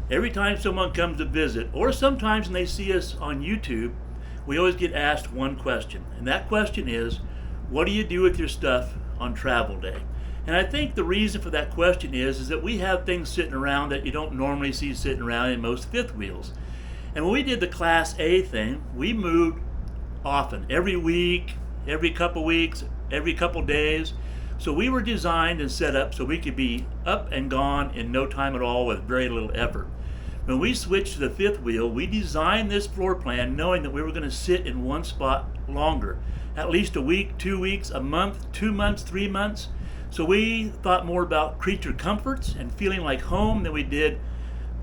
Every time someone comes to visit, or sometimes when they see us on YouTube, we always get asked one question. And that question is, what do you do with your stuff on travel day? And I think the reason for that question is that we have things sitting around that you don't normally see sitting around in most fifth wheels. And when we did the Class A thing, we moved often, every week, every couple weeks, every couple days. So we were designed and set up so we could be up and gone in no time at all with very little effort. When we switched to the fifth wheel, we designed this floor plan knowing that we were going to sit in one spot longer, at least a week, 2 weeks, a month, 2 months, 3 months. So we thought more about creature comforts and feeling like home than we did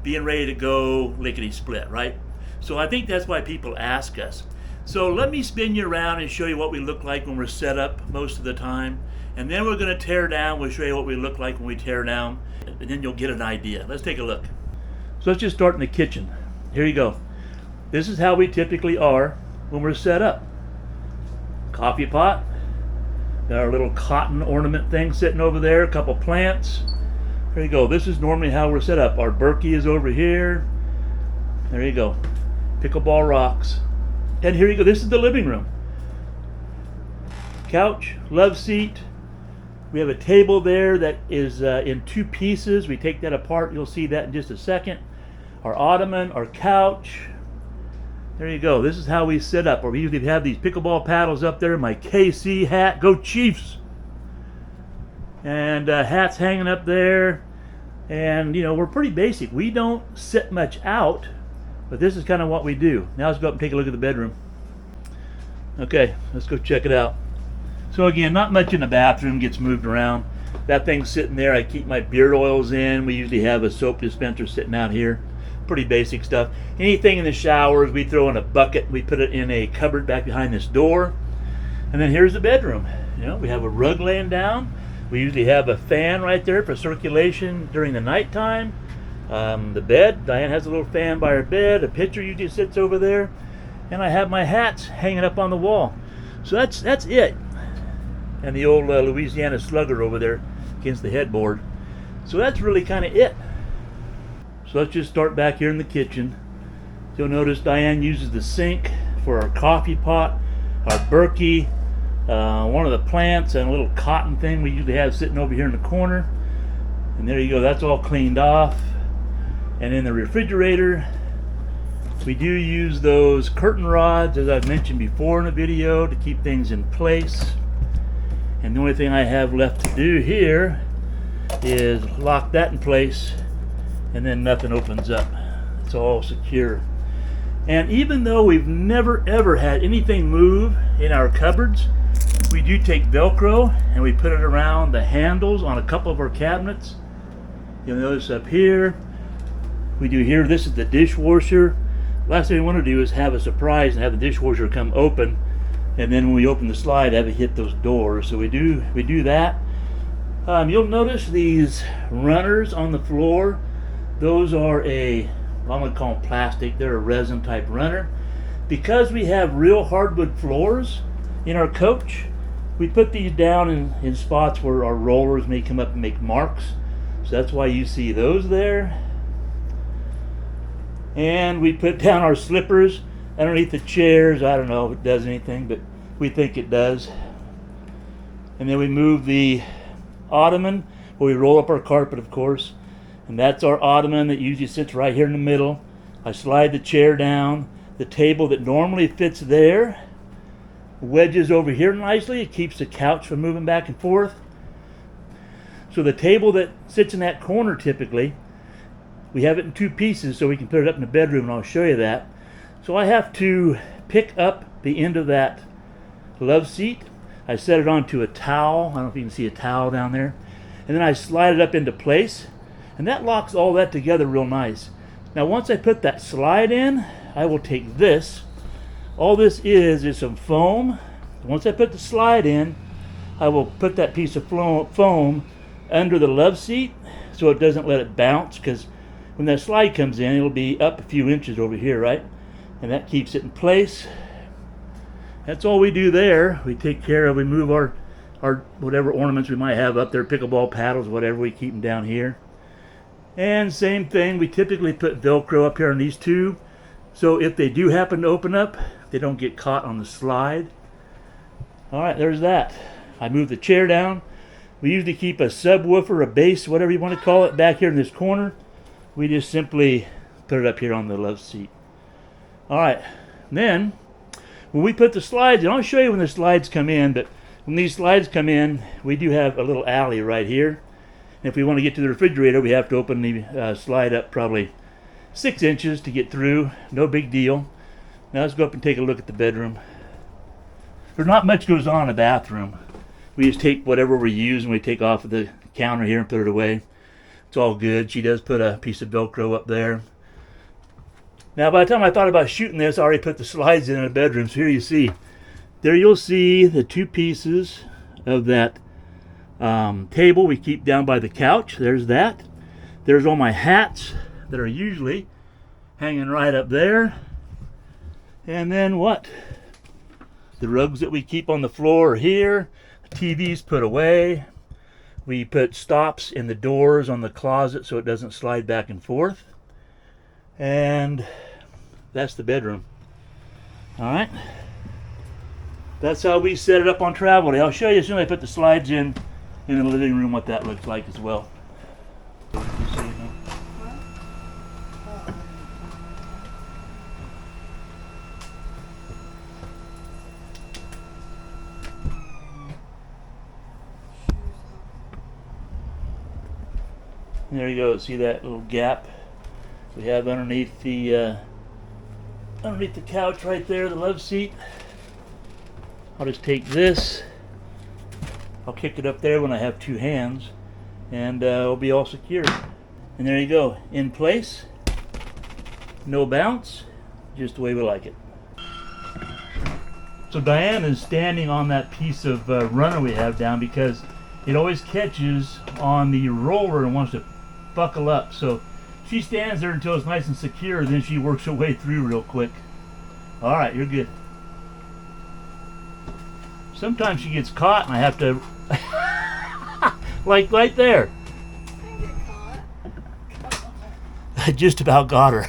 being ready to go lickety-split, right? So I think that's why people ask us. So let me spin you around and show you what we look like when we're set up most of the time. And then we're going to tear down. We'll show you what we look like when we tear down. And then you'll get an idea. Let's take a look. So let's just start in the kitchen. Here you go. This is how we typically are when we're set up. Coffee pot. Got our little cotton ornament thing sitting over there. A couple plants. There you go. This is normally how we're set up. Our Berkey is over here. There you go. Pickleball rocks. And here you go. This is the living room. Couch, love seat. We have a table there that is in 2 pieces. We take that apart. You'll see that in just a second. Our ottoman, our couch. There you go. This is how we sit up. Or we usually have these pickleball paddles up there. My KC hat. Go Chiefs! And hats hanging up there. And, you know, we're pretty basic. We don't sit much out, but this is kind of what we do. Now let's go up and take a look at the bedroom. Okay, let's go check it out. So again, not much in the bathroom, gets moved around. That thing's sitting there. I keep my beard oils in. We usually have a soap dispenser sitting out here. Pretty basic stuff. Anything in the showers, we throw in a bucket. We put it in a cupboard back behind this door. And then here's the bedroom. You know, we have a rug laying down. We usually have a fan right there for circulation during the nighttime. The bed, Diane has a little fan by her bed. A picture usually sits over there. And I have my hats hanging up on the wall. So that's it. And the old Louisiana Slugger over there against the headboard. So that's really kind of it. So let's just start back here in the kitchen. You'll notice Diane uses the sink for our coffee pot, our Berkey, one of the plants, and a little cotton thing we usually have sitting over here in the corner. And there you go, that's all cleaned off. And in the refrigerator, we do use those curtain rods, as I've mentioned before in the video, to keep things in place. And the only thing I have left to do here is lock that in place, and then nothing opens up. It's all secure. And even though we've never ever had anything move in our cupboards, we do take Velcro and we put it around the handles on a couple of our cabinets. You'll notice up here, we do here, this is the dishwasher. Last thing we want to do is have a surprise and have the dishwasher come open, and then when we open the slide, have it hit those doors. So we do that. You'll notice these runners on the floor. Those are I'm going to call them plastic. They're a resin type runner. Because we have real hardwood floors in our coach, we put these down in spots where our rollers may come up and make marks. So that's why you see those there. And we put down our slippers underneath the chairs. I don't know if it does anything, but we think it does. And then we move the ottoman, where we roll up our carpet, of course. And that's our ottoman that usually sits right here in the middle. I slide the chair down. The table that normally fits there wedges over here nicely. It keeps the couch from moving back and forth. So the table that sits in that corner typically, we have it in 2 pieces so we can put it up in the bedroom, and I'll show you that. So I have to pick up the end of that love seat. I set it onto a towel. I don't know if you can see a towel down there. And then I slide it up into place. And that locks all that together real nice. Now once I put that slide in, I will take this. All this is some foam. Once I put the slide in, I will put that piece of foam under the love seat so it doesn't let it bounce, because when that slide comes in, it'll be up a few inches over here, right? And that keeps it in place. That's all we do there. We take care of, we move our whatever ornaments we might have up there, pickleball paddles, whatever, we keep them down here. And same thing, we typically put Velcro up here on these two, so if they do happen to open up, they don't get caught on the slide. Alright, there's that. I moved the chair down. We usually keep a subwoofer, a bass, whatever you want to call it, back here in this corner. We just simply put it up here on the love seat. Alright, then when we put the slides in, I'll show you when the slides come in, but when these slides come in, we do have a little alley right here. And if we want to get to the refrigerator, we have to open the slide up probably 6 inches to get through. No big deal. Now let's go up and take a look at the bedroom. There's not much goes on in the bathroom. We just take whatever we're using, we take off of the counter here and put it away. It's all good. She does put a piece of Velcro up there. Now by the time I thought about shooting this, I already put the slides in the bedroom. So here you see. There you'll see the 2 pieces of that table we keep down by the couch. There's that. There's all my hats that are usually hanging right up there. And then what? The rugs that we keep on the floor are here. The TV's put away. We put stops in the doors on the closet so it doesn't slide back and forth. And that's the bedroom. Alright. That's how we set it up on Travelday. I'll show you as soon as I put the slides in the living room what that looks like as well. There you go. See that little gap we have underneath the couch right there, the love seat. I'll just take this. I'll kick it up there when I have 2 hands, and it'll be all secure. And there you go, in place. No bounce, just the way we like it. So Diane is standing on that piece of runner we have down because it always catches on the roller and wants to buckle up. So she stands there until it's nice and secure, then she works her way through real quick. Alright, you're good. Sometimes she gets caught and I have to like right there. I just about got her.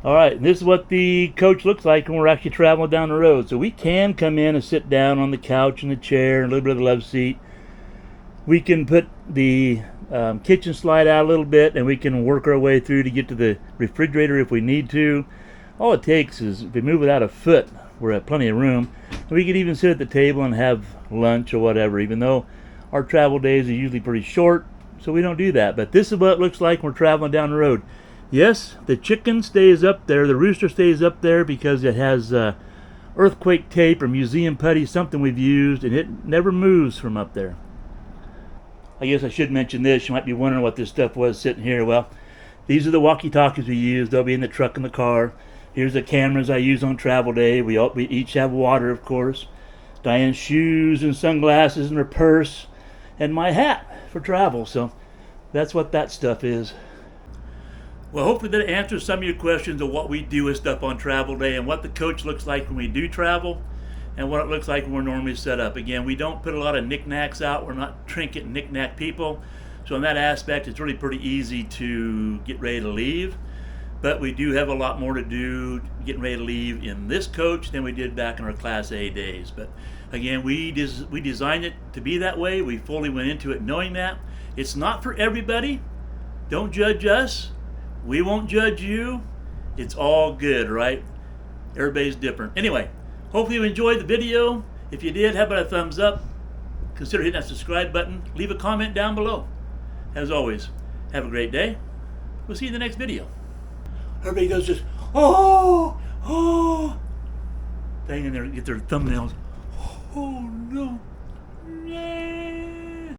Alright, this is what the coach looks like when we're actually traveling down the road. So we can come in and sit down on the couch and the chair and a little bit of the love seat. We can put the kitchen slide out a little bit and we can work our way through to get to the refrigerator if we need to. All it takes is if we move it out a foot, we're at plenty of room. We could even sit at the table and have lunch or whatever, even though our travel days are usually pretty short, so we don't do that. But this is what it looks like when we're traveling down the road. Yes, the chicken stays up there, the rooster stays up there because it has earthquake tape or museum putty, something we've used, and it never moves from up there. I guess I should mention this. You might be wondering what this stuff was sitting here. Well, these are the walkie-talkies we use. They'll be in the truck and the car. Here's the cameras I use on Travelday. We each have water, of course. Diane's shoes and sunglasses and her purse and my hat for travel. So that's what that stuff is. Well, hopefully that answers some of your questions of what we do with stuff on Travelday and what the coach looks like when we do travel and what it looks like when we're normally set up. Again, we don't put a lot of knickknacks out. We're not trinket and knickknack people. So in that aspect, it's really pretty easy to get ready to leave. But we do have a lot more to do getting ready to leave in this coach than we did back in our Class A days. But again, we designed it to be that way. We fully went into it knowing that. It's not for everybody. Don't judge us. We won't judge you. It's all good, right? Everybody's different. Anyway, hopefully you enjoyed the video. If you did, how about a thumbs up? Consider hitting that subscribe button. Leave a comment down below. As always, have a great day. We'll see you in the next video. Everybody goes just, oh, thing in there, get their thumbnails. Oh no, yay.